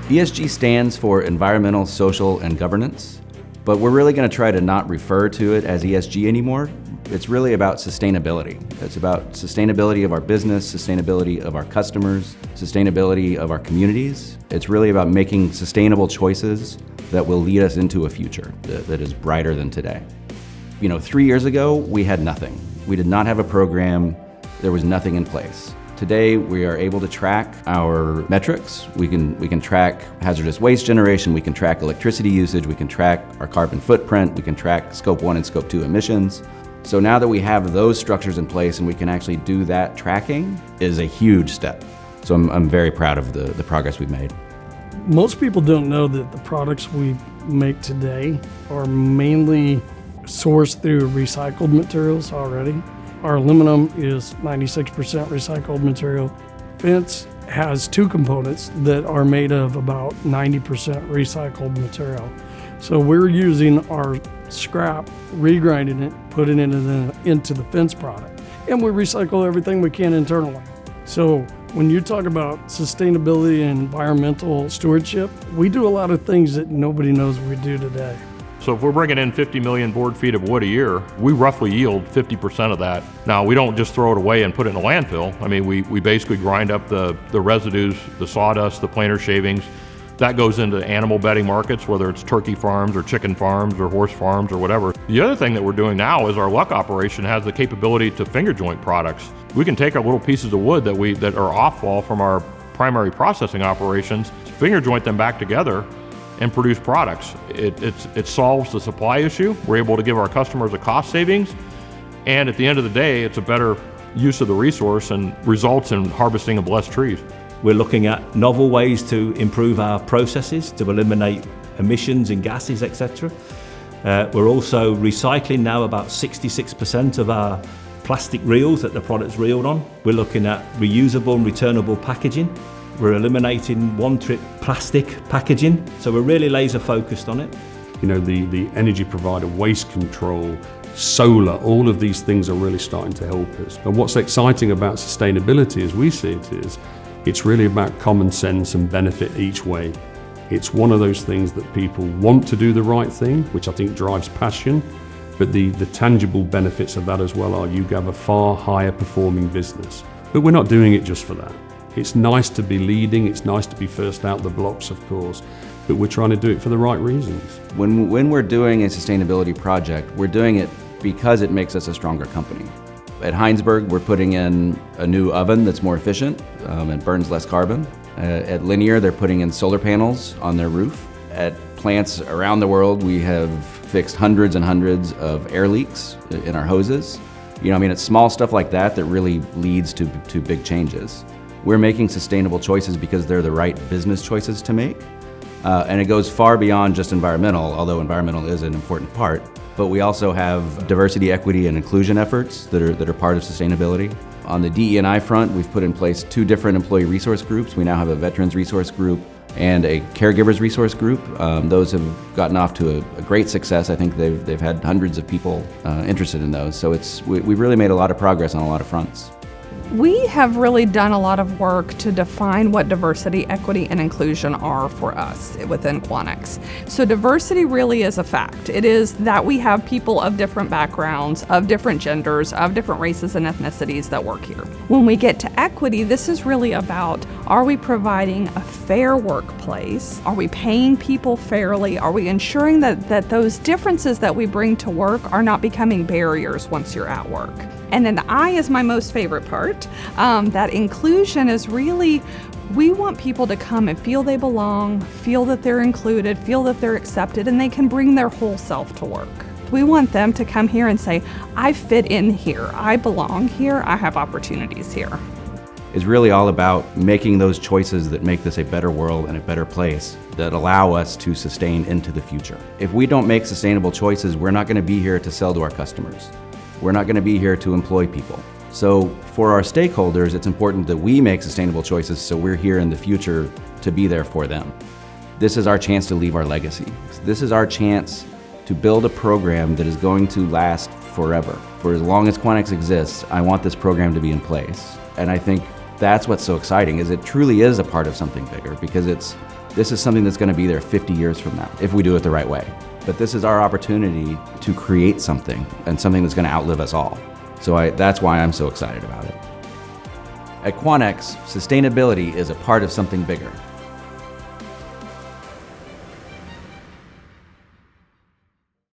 ESG stands for environmental, social, and governance, but we're really going to try to not refer to it as ESG anymore. It's really about sustainability. It's about sustainability of our business, sustainability of our customers, sustainability of our communities. It's really about making sustainable choices that will lead us into a future that is brighter than today. 3 years ago, we had nothing. We did not have a program. There was nothing in place. Today, we are able to track our metrics. We can track hazardous waste generation, we can track electricity usage, we can track our carbon footprint, we can track Scope 1 and Scope 2 emissions. So now that we have those structures in place and we can actually do that tracking is a huge step. So I'm very proud of the progress we've made. Most people don't know that the products we make today are mainly sourced through recycled materials already. Our aluminum is 96% recycled material. Fence has two components that are made of about 90% recycled material. So we're using our scrap, regrinding it, putting it into the fence product. And we recycle everything we can internally. So when you talk about sustainability and environmental stewardship, we do a lot of things that nobody knows we do today. So if we're bringing in 50 million board feet of wood a year, we roughly yield 50% of that. Now, we don't just throw it away and put it in a landfill. I mean, we basically grind up the residues, the sawdust, the planter shavings. That goes into animal bedding markets, whether it's turkey farms or chicken farms or horse farms or whatever. The other thing that we're doing now is our luck operation has the capability to finger joint products. We can take our little pieces of wood that are off-fall from our primary processing operations, finger joint them back together, and produce products. It solves the supply issue. We're able to give our customers a cost savings, and at the end of the day, it's a better use of the resource and results in harvesting of less trees. We're looking at novel ways to improve our processes to eliminate emissions and gases, etc. We're also recycling now about 66% of our plastic reels that the product's reeled on. We're looking at reusable and returnable packaging. We're eliminating one-trip plastic packaging, so we're really laser focused on it. The energy provider, waste control, solar, all of these things are really starting to help us. And what's exciting about sustainability as we see it is, it's really about common sense and benefit each way. It's one of those things that people want to do the right thing, which I think drives passion, but the tangible benefits of that as well are you have a far higher performing business. But we're not doing it just for that. It's nice to be leading, it's nice to be first out the blocks, of course, but we're trying to do it for the right reasons. When we're doing a sustainability project, we're doing it because it makes us a stronger company. At Heinsberg, we're putting in a new oven that's more efficient and burns less carbon. At Linear, they're putting in solar panels on their roof. At plants around the world, we have fixed hundreds and hundreds of air leaks in our hoses. It's small stuff like that really leads to big changes. We're making sustainable choices because they're the right business choices to make. And it goes far beyond just environmental, although environmental is an important part. But we also have diversity, equity, and inclusion efforts that are part of sustainability. On the DE&I front, we've put in place 2 different employee resource groups. We now have a veterans resource group and a caregivers resource group. Those have gotten off to a great success. I think they've had hundreds of people interested in those. So we've really made a lot of progress on a lot of fronts. We have really done a lot of work to define what diversity, equity, and inclusion are for us within Quanex. So diversity really is a fact. It is that we have people of different backgrounds, of different genders, of different races and ethnicities that work here. When we get to equity, this is really about, are we providing a fair workplace? Are we paying people fairly? Are we ensuring that those differences that we bring to work are not becoming barriers once you're at work? And then the I is my most favorite part. That inclusion is really, we want people to come and feel they belong, feel that they're included, feel that they're accepted, and they can bring their whole self to work. We want them to come here and say, I fit in here, I belong here, I have opportunities here. It's really all about making those choices that make this a better world and a better place that allow us to sustain into the future. If we don't make sustainable choices, we're not going to be here to sell to our customers. We're not going to be here to employ people. So for our stakeholders, it's important that we make sustainable choices so we're here in the future to be there for them. This is our chance to leave our legacy. This is our chance to build a program that is going to last forever. For as long as Quanex exists, I want this program to be in place. And I think That's what's so exciting, is it truly is a part of something bigger, because this is something that's going to be there 50 years from now if we do it the right way. But this is our opportunity to create something, and something that's going to outlive us all. So that's why I'm so excited about it. At Quanex, sustainability is a part of something bigger.